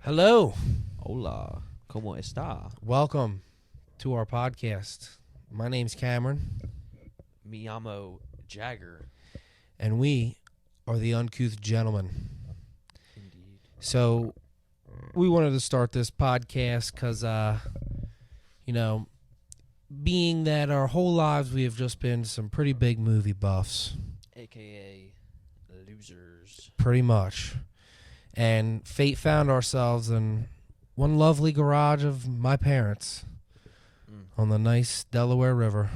Hello. Hola, ¿cómo está? Welcome to our podcast. My name's Cameron, Mi llamo Jagger. and we are the Uncouth Gentlemen. Indeed. So, we wanted to start this podcast because, being that our whole lives we have just been some pretty big movie buffs, A.K.A. losers. pretty much. And fate found ourselves in one lovely garage of my parents on the nice Delaware River.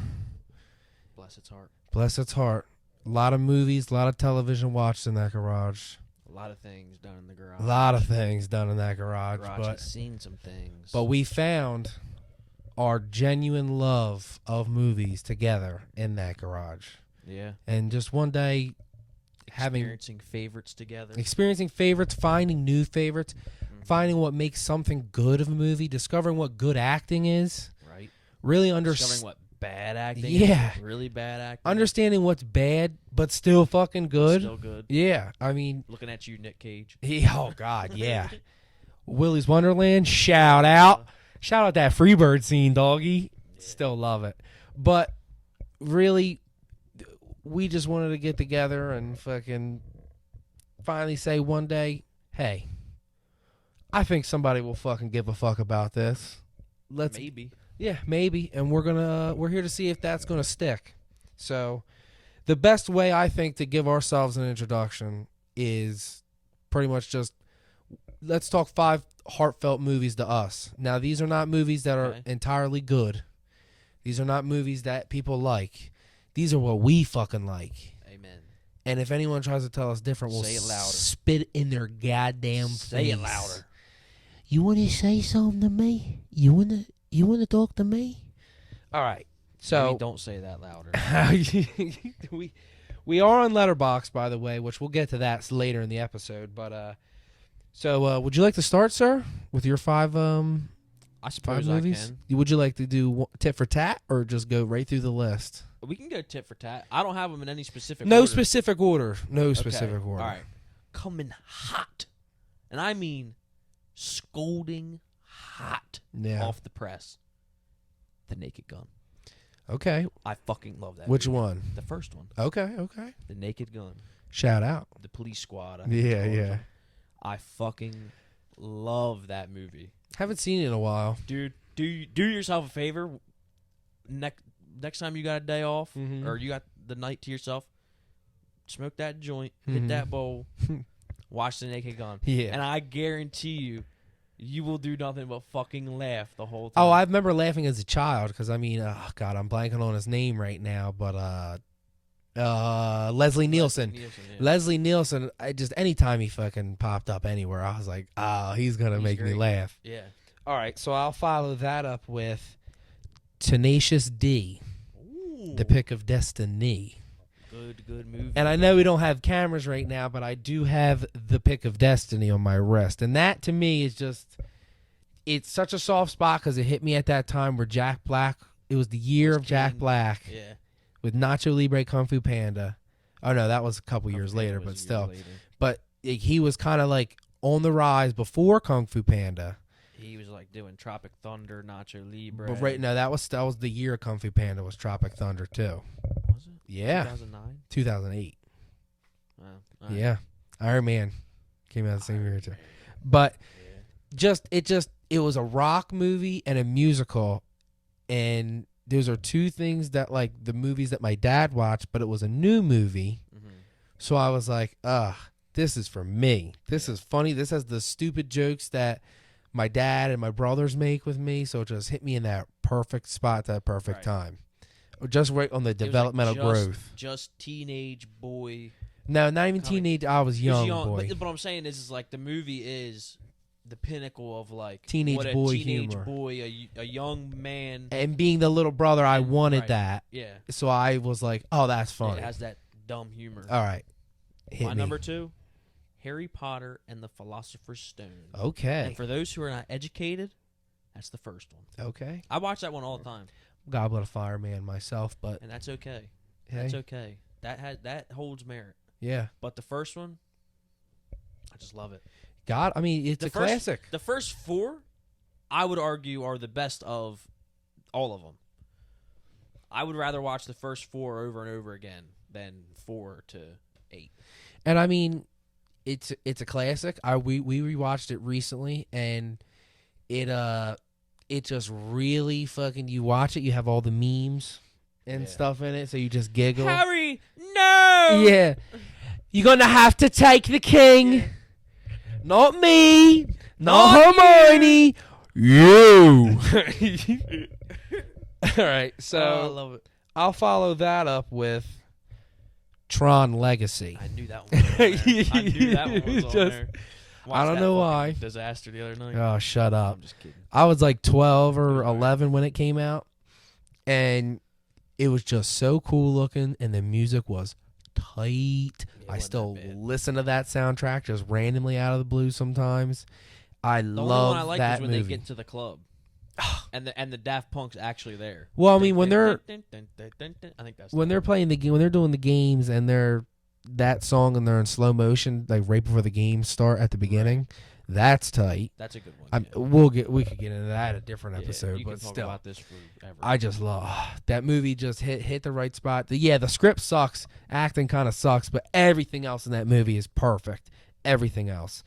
Bless its heart. Bless its heart. A lot of movies, a lot of television watched in that garage. A lot of things done in the garage. A lot of things done in that garage. Garage has seen some things. But we found our genuine love of movies together in that garage. Yeah. And just one day Experiencing favorites together. experiencing favorites, finding new favorites, finding what makes something good of a movie, discovering what good acting is. Right. Really Discovering what bad acting Yeah. is. Really bad acting. understanding what's bad but still fucking good. Still good. Yeah, I mean, Looking at you, Nick Cage. oh God, yeah. Willy's Wonderland, shout out that Freebird scene, doggy. Still love it. But really, we just wanted to get together and fucking finally say one day, hey, I think somebody will fucking give a fuck about this. Maybe. Yeah, maybe. And we're here to see if that's gonna stick. So the best way I think to give ourselves an introduction is pretty much just let's talk 5 heartfelt movies to us. Now these are not movies that are entirely good. These are not movies that people like. These are what we fucking like. Amen. And if anyone tries to tell us different, we'll Say it louder. spit in their goddamn face. Say it louder. You want to say something to me? You want to talk to me? All right. So Maybe don't say that louder. we are on Letterboxd, by the way, which we'll get to that later in the episode. But so would you like to start, sir, with your 5 I suppose 5 I movies? can. Would you like to do tit for tat or just go right through the list? We can go tit for tat. I don't have them in any specific No order. specific order. No Okay. specific order. All right. Coming hot. And I mean scolding hot Yeah. off the press. The Naked Gun. Okay. I fucking love that Which movie. one? The first one. Okay. Okay. The Naked Gun. Shout out. The Police Squad. I think Yeah. it's called. Yeah. I fucking love that movie. Haven't seen it in a while. Dude, do yourself a favor. Next time you got a day off Mhm. or you got the night to yourself, smoke that joint, Mhm. hit that bowl, watch The Naked Gun. Yeah. And I guarantee you will do nothing but fucking laugh the whole time. Oh, I remember laughing as a child because I mean, oh God, I'm blanking on his name right now, but Leslie Nielsen. Yeah. Leslie Nielsen. Anytime he fucking popped up anywhere, I was like, oh, he's gonna He's make me great. laugh. Yeah. All right, so I'll follow that up with Tenacious D, Ooh. The Pick of Destiny. Good movie. And I know we don't have cameras right now, but I do have The Pick of Destiny on my wrist. And that, to me, is just... It's such a soft spot because it hit me at that time where Jack Black... It was the year of Jack king. Black Yeah. with Nacho Libre Kung Fu Panda. Oh, no, that was a couple years later, but still. But he was kind of like on the rise before Kung Fu Panda. He was like doing Tropic Thunder, Nacho Libre. But right now, that was the year Kung Fu Panda was Tropic Thunder, too. Was it? Yeah. 2009? 2008. Oh, all right. Yeah. Iron Man came out the same year, too. But... Yeah. It was a rock movie and a musical, and those are two things that, like, the movies that my dad watched, but it was a new movie, so I was like, this is for me. This is funny. This has the stupid jokes that my dad and my brothers make with me, so it just hit me in that perfect spot, that perfect time. Just right on the It was developmental like growth. Just teenage boy. No, not even teenage. I was He was young boy. But what I'm saying is like the movie is the pinnacle of like Teenage what a boy teenage humor. boy, a young man. And being the little brother, I wanted Right. that. Yeah. So I was like, oh, that's funny. It has that dumb humor. All right. Hit My me. number 2, Harry Potter and the Philosopher's Stone. Okay. And for those who are not educated, that's the first one. Okay. I watch that one all the time, Goblet of Fire man myself, but and that's okay. hey, That's okay. That holds merit. yeah. But the first one, I just love it. God, I mean, it's a classic. The first 4, I would argue, are the best of all of them. I would rather watch the first 4 over and over again than 4 to 8. And I mean, it's a classic. We rewatched it recently, and it just really fucking. You watch it, you have all the memes and stuff in it, so you just giggle. Harry, no. Yeah, you're gonna have to take the king. Yeah. Not me, not Hermione, you. All right, so I love it. I'll follow that up with Tron Legacy. I knew that one was on there. I knew that one was on there. I don't know why. Disaster the other night. Oh, shut up. I'm just kidding. I was like 12 or 11 when it came out, and it was just so cool looking, and the music was tight. I still listen to that soundtrack just randomly out of the blue sometimes. I love that movie. The only one I like is when they get to the club. And the Daft Punk's actually there. Well, I mean, when they're I think that's when they're playing the game, when they're doing the games, and they're that song and they're in slow motion, like right before the games start at the beginning, that's tight. That's a good one. We could get into that a different episode, you but can talk still, about this forever. I just love that movie. Just hit the right spot. The script sucks, acting kind of sucks, but everything else in that movie is perfect. Everything else.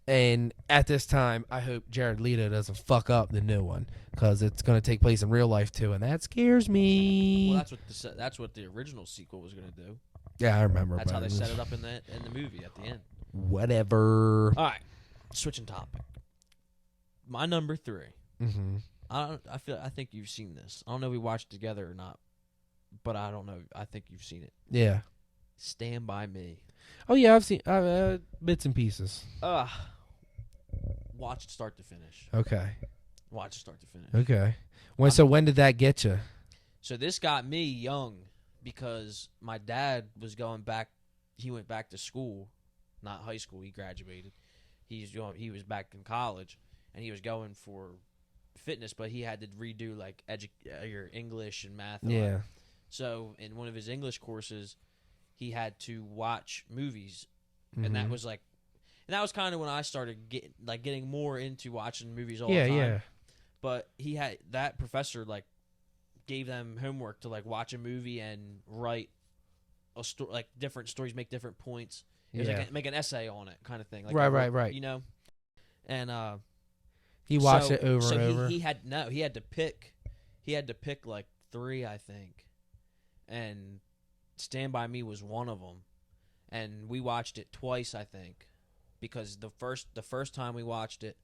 And at this time, I hope Jared Leto doesn't fuck up the new one, because it's going to take place in real life too, and that scares me. Well, that's what the original sequel was going to do. Yeah, I remember. That's how they set it up in the movie at the end. Whatever. All right, switching topic. My number 3. Mm-hmm. I think you've seen this. I don't know if we watched it together or not, but I don't know. I think you've seen it. Yeah. Stand By Me. Oh yeah, I've seen bits and pieces. Watch it start to finish. Okay. Watch it start to finish. Okay. When did that get you? So this got me young because my dad was going back. He went back to school, not high school. He graduated. He was back in college, and he was going for fitness, but he had to redo like your English and math. Yeah. So in one of his English courses, he had to watch movies, and that was like. And that was kind of when I started getting more into watching movies all the time. Yeah. But that professor gave them homework to watch a movie and write a story, different stories, make different points. It was make an essay on it, kind of thing. Right. You know, and he watched it over and over. He had to pick 3, I think, and Stand By Me was one of them, and we watched it twice, I think. Because the first time we watched it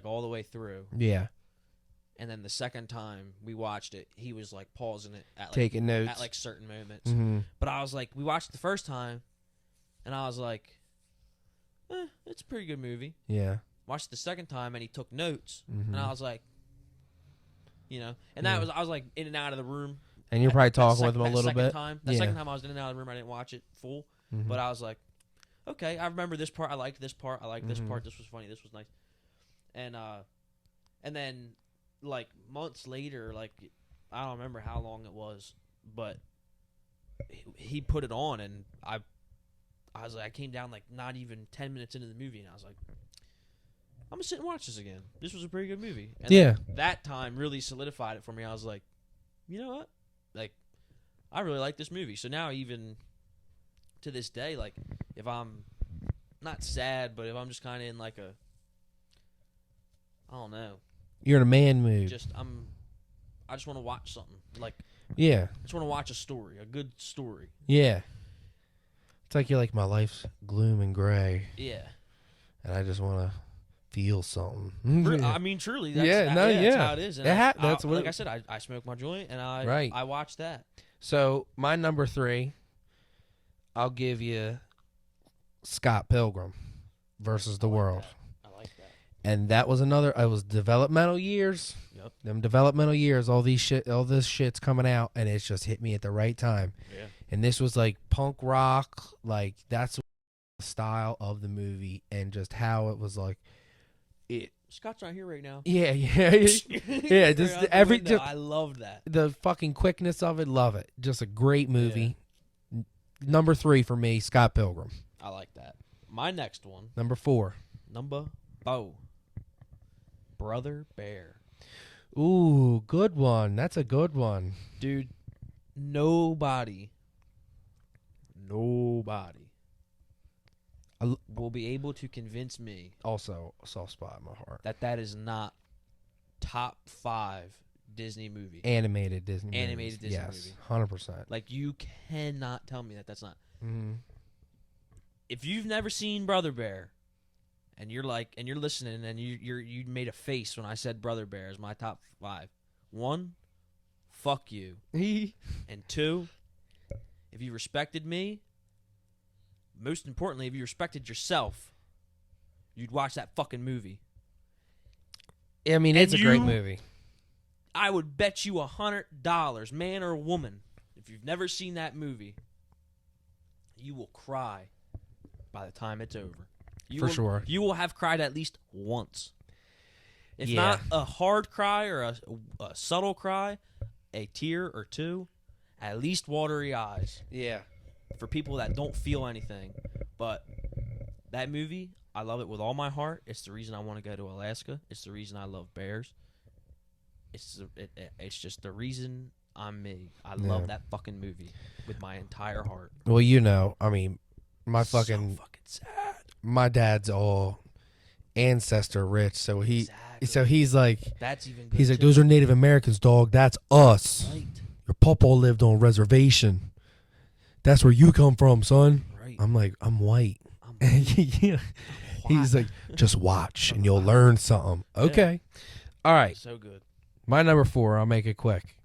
all the way through. Yeah. And then the second time we watched it, he was pausing it taking notes at certain moments. Mm-hmm. But I was we watched it the first time, and I was it's a pretty good movie. Yeah. Watched it the second time, and he took notes, mm-hmm. and I was and that was I was in and out of the room. And you're probably talking with him a little bit. The second time I was in and out of the room, I didn't watch it full, mm-hmm. but I was okay, I remember this part. I liked this part. I liked this part. This was funny. This was nice. And then months later, I don't remember how long it was, but he put it on, and I came down not even 10 minutes into the movie, and I was I'm gonna sit and watch this again. This was a pretty good movie. And that time really solidified it for me. I was you know what? I really like this movie. So now even to this day, if I'm not sad, but if I'm just kind of in I don't know. You're in a man mood. I just want to watch something. Yeah. I just want to watch a story, a good story. Yeah. It's you're my life's gloom and gray. Yeah. And I just want to feel something. I mean, truly. That's how it is. And that's what I said, I smoke my joint, and I watch that. So my number 3, I'll give you Scott Pilgrim versus the World. I like that. And that was it was developmental years. Yep. Them developmental years, all this shit's coming out, and it's just hit me at the right time. Yeah. And this was punk rock, that's the style of the movie, and just how it was it. Scott's not here right now. Yeah. Yeah, just I loved that. The fucking quickness of it, love it. Just a great movie. Yeah. Number 3 for me, Scott Pilgrim. I like that. My next one. Number 4. Number 4. Brother Bear. Ooh, good one. That's a good one. Dude, nobody will be able to convince me Also, a soft spot in my heart. that is not top 5 Disney movie. Animated Disney Animated movies. Disney Yes, movie. 100%. Like, you cannot tell me that's not. Mm-hmm. If you've never seen Brother Bear, and you're listening, and you made a face when I said Brother Bear is my top 5. 1, fuck you. And 2, if you respected me, most importantly, if you respected yourself, you'd watch that fucking movie. I mean, it's a great movie. I would bet you $100, man or woman, if you've never seen that movie, you will cry by the time it's over. Sure. You will have cried at least once. If Yeah. not a hard cry or a subtle cry, a tear or two, at least watery eyes. Yeah. For people that don't feel anything. But that movie, I love it with all my heart. It's the reason I want to go to Alaska. It's the reason I love bears. It's just the reason I'm me. I love that fucking movie with my entire heart. Well, I mean, So fucking sad. my dad's all ancestor rich, so he's like, That's even good. he's like, those are Native Americans, dog. That's us. right. Your papa lived on a reservation. That's where you come from, son. Right. I'm like, I'm white. I'm Yeah. He's like, just watch and you'll learn something. Okay. All right. so good. My number 4, I'll make it quick.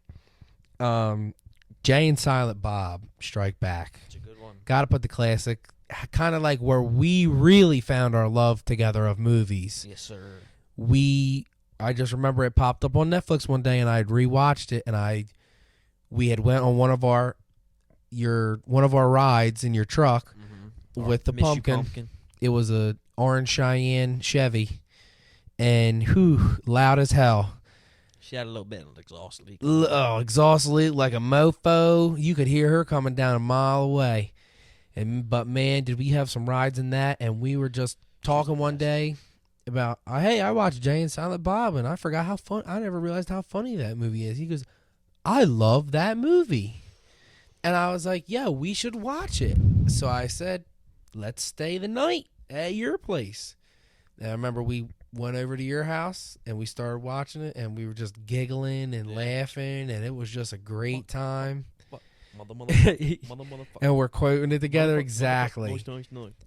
Jay and Silent Bob Strike Back. It's a good one. Gotta put the classic, kind of like where we really found our love together of movies. Yes, sir. I just remember it popped up on Netflix one day, and I had rewatched it, and we had went on one of our rides in your truck with the Miss You, pumpkin. It was a orange Cheyenne Chevy, and loud as hell. She had a little bit of exhaust leak. Exhaust leak like a mofo. You could hear her coming down a mile away. But man, did we have some rides in that, and we were just talking one day about, hey, I watched Jay and Silent Bob, and I forgot how fun. I never realized how funny that movie is. He goes, I love that movie. And I was like, yeah, we should watch it. So I said, let's stay the night at your place. And I remember we went over to your house, and we started watching it, and we were just giggling and laughing, and it was just a great time. And we're quoting it together exactly.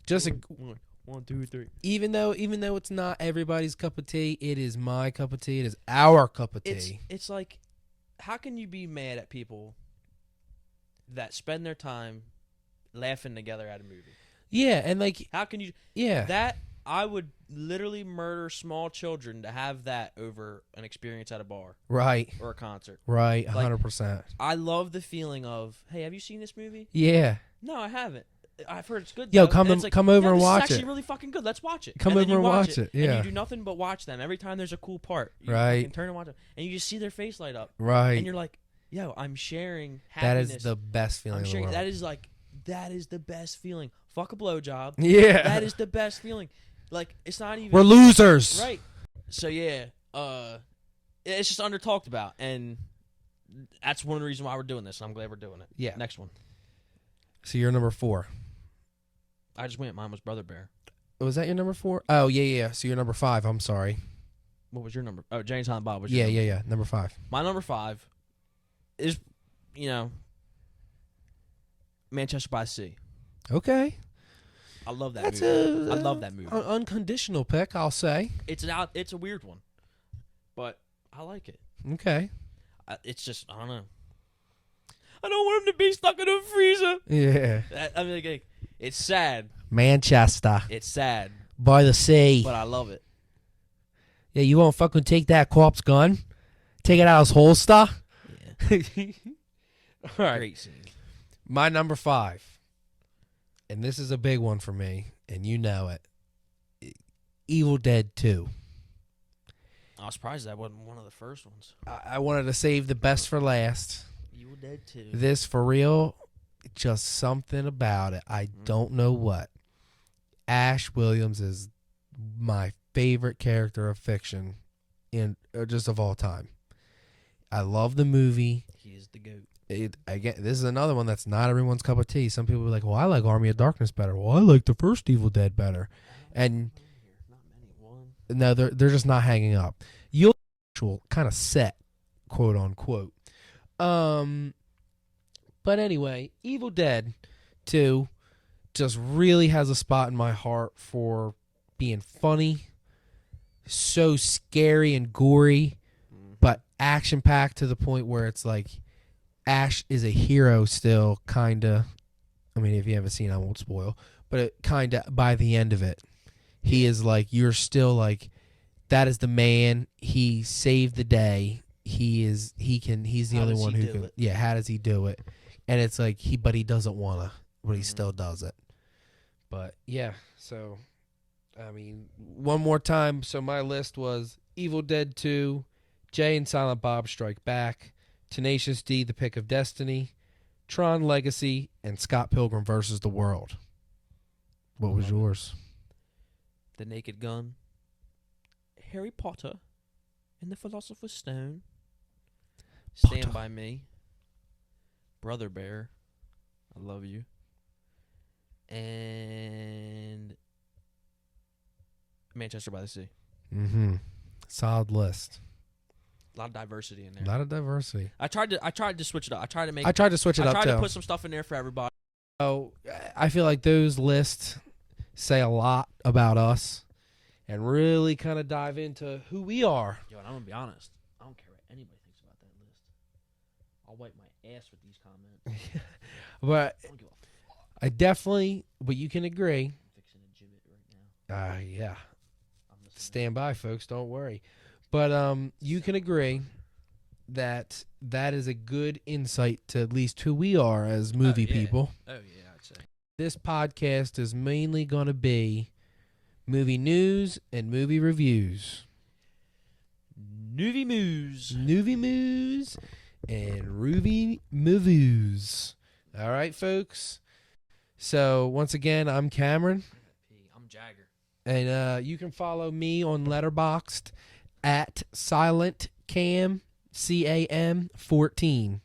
Just 1, 2, 3. even though it's not everybody's cup of tea, it is my cup of tea. It is our cup of tea. It's like, how can you be mad at people that spend their time laughing together at a movie? Yeah, and like, How can you? yeah, That I would literally murder small children to have that over an experience at a bar right, or a concert. right, Like, 100%. I love the feeling of, hey, have you seen this movie? Yeah, No, I haven't. I've heard it's good. Yo, though. come And it's like, come over yeah, and this watch is actually it. really fucking good. Let's watch it. Come And then over you and watch watch it, And yeah. you do nothing but watch them. Every time there's a cool part, you Right. fucking turn and watch it, and you just see their face light up, right. and you're like, yo, I'm sharing That happiness. is the best feeling I'm in the sharing. world. That is the best feeling. Fuck a blowjob. Yeah, That is the best feeling. Like, it's not even. we're losers. Right. So yeah, it's just under talked about, and that's one of the reasons why we're doing this. And I'm glad we're doing it. Yeah. Next one. So you're number 4. I just went. Mine was Brother Bear. Was that your number 4? Oh yeah. So you're number 5. I'm sorry. What was your number? Oh, James Silent Bob was Yeah, your number. yeah. Number 5. My number 5 is, Manchester by the Sea. Okay. I love that That's movie. I love that movie. Unconditional pick, I'll say. It's a weird one, but I like it. Okay. It's just, I don't know. I don't want him to be stuck in a freezer. Yeah. I mean, like, it's sad. Manchester It's sad, by the sea. but I love it. Yeah, you won't fucking take that corpse gun? Take it out of his holster? Yeah. All right. Great scene. My number 5. And this is a big one for me, and you know it. Evil Dead 2. I was surprised that wasn't one of the first ones. I wanted to save the best for last. Evil Dead 2. This, for real, just something about it. I don't know what. Ash Williams is my favorite character of fiction just of all time. I love the movie. He is the GOAT. Again, this is another one that's not everyone's cup of tea. Some people are like, well, I like Army of Darkness better. Well, I like the first Evil Dead better. And no, they're just not hanging up. You'll actual kind of set, quote unquote. But anyway, Evil Dead 2 just really has a spot in my heart for being funny, so scary and gory, but action-packed to the point where it's like Ash is a hero still, kind of. I mean, if you haven't seen it, I won't spoil. But it kind of, by the end of it, he is like, you're still like, that is the man. He saved the day. He's the only one who can. Yeah, how does he do it? And it's like, but he doesn't want to, but he still does it. But yeah, so, I mean, one more time. So my list was Evil Dead 2, Jay and Silent Bob Strike Back, Tenacious D, The Pick of Destiny, Tron Legacy, and Scott Pilgrim vs. the World. What was yours? The Naked Gun, Harry Potter, and the Philosopher's Stone, Stand By Me, Brother Bear, I Love You, and Manchester by the Sea. Mm-hmm. Solid list. A lot of diversity in there. A lot of diversity. I tried to switch it up. I tried to switch it up too. I tried to put some stuff in there for everybody. So I feel like those lists say a lot about us and really kind of dive into who we are. Yo, and I'm gonna be honest. I don't care what anybody thinks about that list. I'll wipe my ass with these comments. But I don't give a fuck. I definitely, but you can agree. I'm fixing a gibbet right now. Yeah. Stand by, folks. Don't worry. But you can agree that is a good insight to at least who we are as movie people. Oh, yeah, I'd say. This podcast is mainly going to be movie news and movie reviews. Movie moves. Movie moves and Ruby movies. All right, folks. So, once again, I'm Cameron. I'm Jagger. And you can follow me on Letterboxd at SilentCam, CAM 14.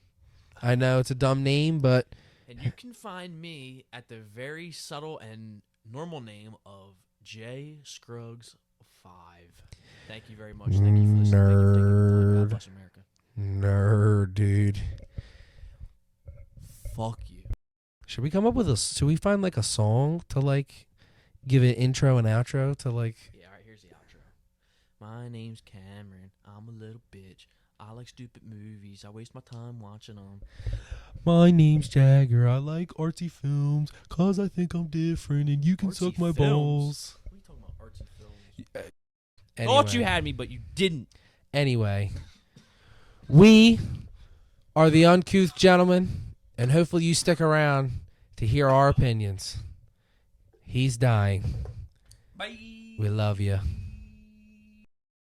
I know it's a dumb name, but... And you can find me at the very subtle and normal name of J. Scruggs 5. Thank you very much. Thank you for listening. Nerd. God bless America. Nerd, dude. Fuck you. Should we come up with should we find like a song to like give an intro and outro to like... Yeah, all right, here's the outro. My name's Cameron. I'm a little bitch. I like stupid movies. I waste my time watching them. My name's Jagger. I like artsy films because I think I'm different and you can Artsy suck my films? balls. What are you talking about, artsy films? Anyway. Thought you had me, but you didn't. Anyway, we are the Uncouth Gentlemen, and hopefully you stick around to hear our opinions. He's dying. Bye. We love you.